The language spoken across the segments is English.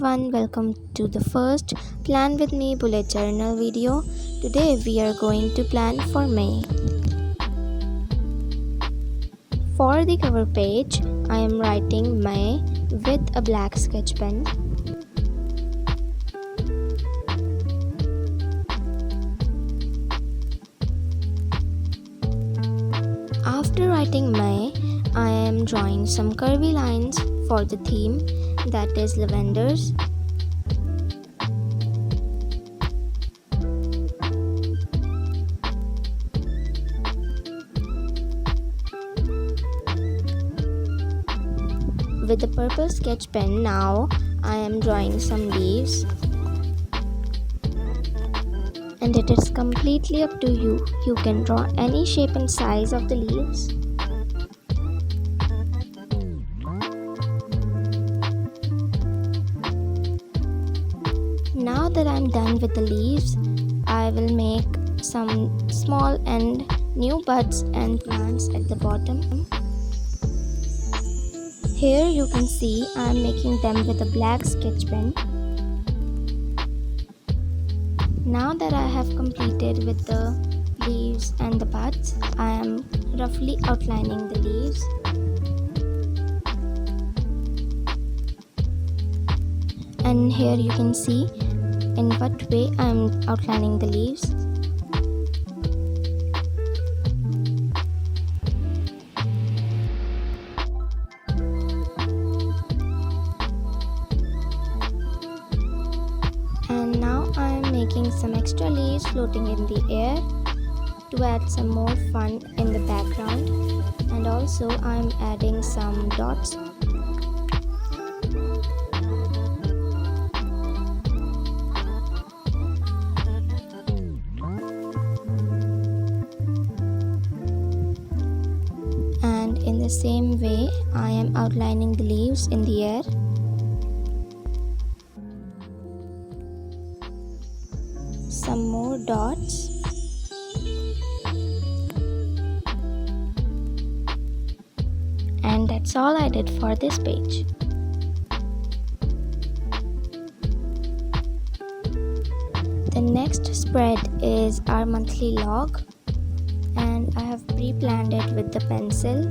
everyone, welcome to the first Plan with Me bullet journal video. Today we are going to plan for May. For the cover page, I am writing May with a black sketch pen. After writing May, I am drawing some curvy lines for the theme, that is lavenders. With the purple sketch pen now, I am drawing some leaves. And it is completely up to you. You can draw any shape and size of the leaves. Now that I'm done with the leaves, I will make some small and new buds and plants at the bottom. Here you can see I'm making them with a black sketch pen. Now that I have completed with the leaves and the buds, I am roughly outlining the leaves. And here you can see in what way I am outlining the leaves. And now I am making some extra leaves floating in the air to add some more fun in the background, and also I am adding some dots. And in the same way, I am outlining the leaves in the air. Some more dots. And that's all I did for this page. The next spread is our monthly log, and I have pre-planned it with the pencil.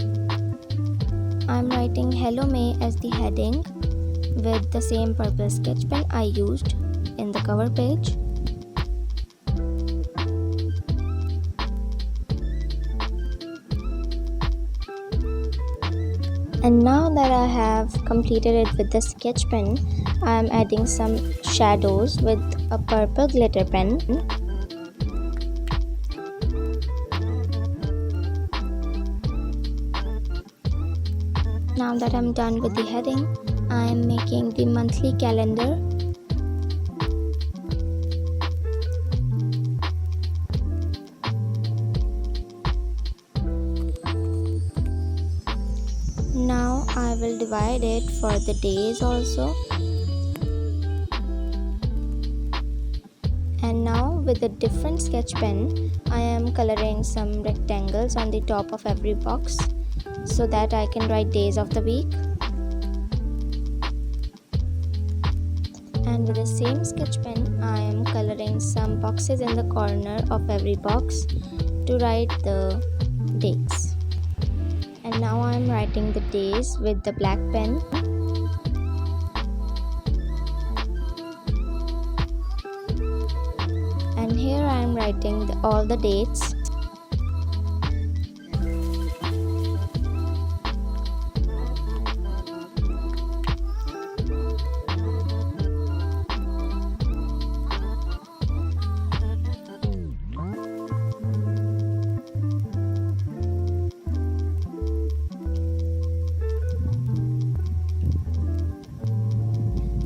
I'm writing Hello May as the heading with the same purple sketch pen I used in the cover page. And now that I have completed it with the sketch pen, I am adding some shadows with a purple glitter pen. Now that I'm done with the heading, I am making the monthly calendar. Now I will divide it for the days also. And now with a different sketch pen, I am coloring some rectangles on the top of every box so that I can write days of the week. And with the same sketch pen, I am coloring some boxes in the corner of every box to write the dates. And now I am writing the days with the black pen. And here I am writing all the dates.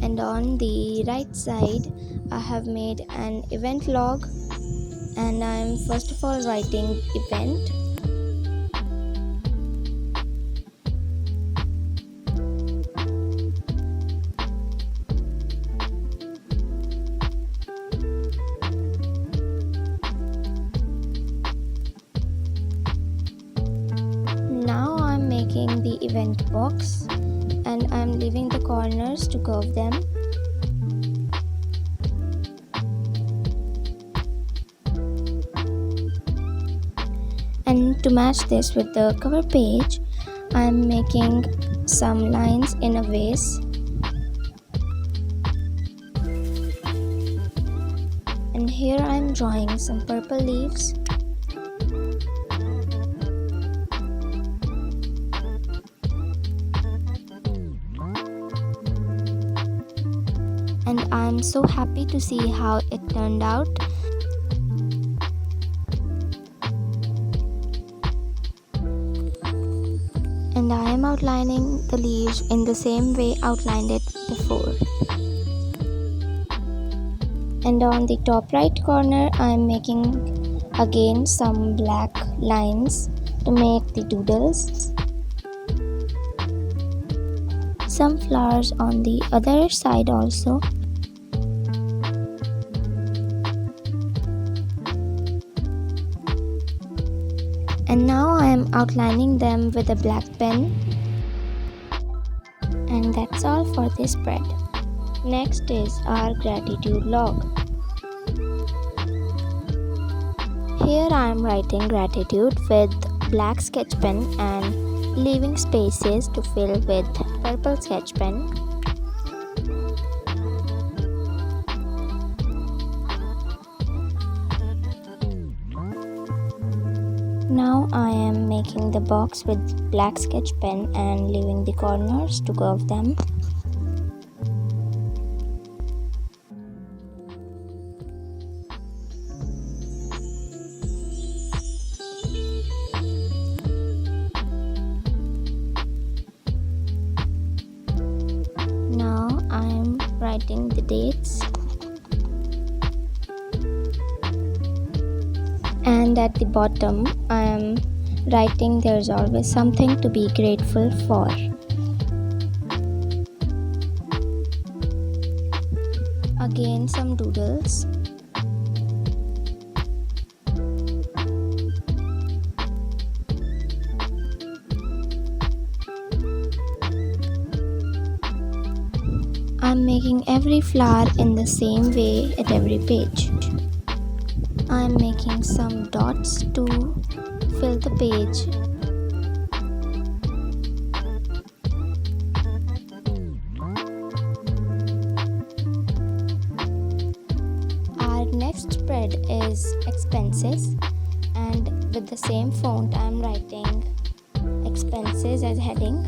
And on the right side, I have made an event log, and I am first of all writing event. Now I am making the event box, and I am leaving the corners to curve them. To match this with the cover page, I am making some lines in a vase. And here I am drawing some purple leaves. And I am so happy to see how it turned out. And I am outlining the leaves in the same way outlined it before. And on the top right corner, I am making again some black lines to make the doodles. Some flowers on the other side also. And now I am outlining them with a black pen. And that's all for this spread. Next is our gratitude log. Here I am writing gratitude with black sketch pen and leaving spaces to fill with purple sketch pen. Now I am making the box with black sketch pen and leaving the corners to curve them. Now I am writing the dates. And at the bottom, I am writing there's always something to be grateful for. Again, some doodles. I'm making every flower in the same way at every page. I'm making some dots to fill the page. Our next spread is expenses, and with the same font I'm writing expenses as heading.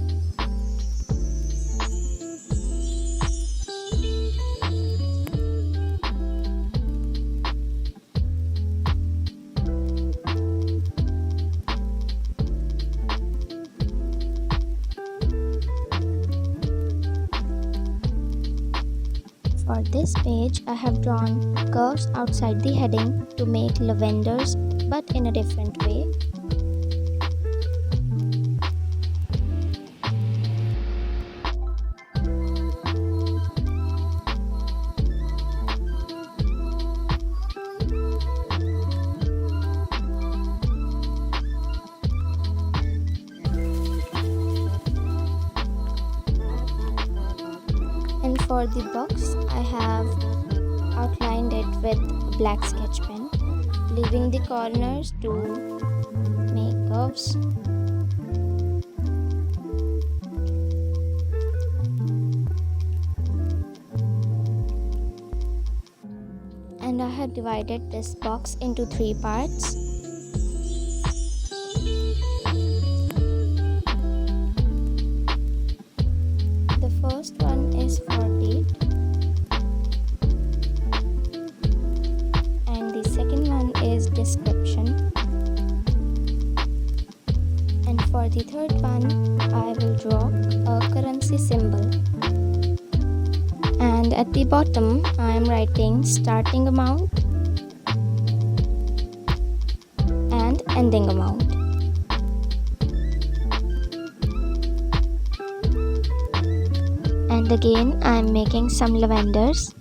For this page, I have drawn curves outside the heading to make lavenders, but in a different way. And for the box, I have outlined it with black sketch pen, leaving the corners to make curves. And I have divided this box into 3 parts. The first one is for date, and the second one is description, and for the third one I will draw a currency symbol, and at the bottom I am writing starting amount and ending amount. And again I am making some lavenders.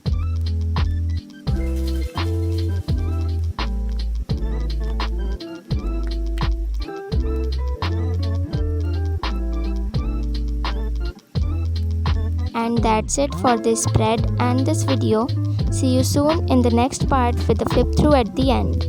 And that's it for this spread and this video. See you soon in the next part with the flip through at the end.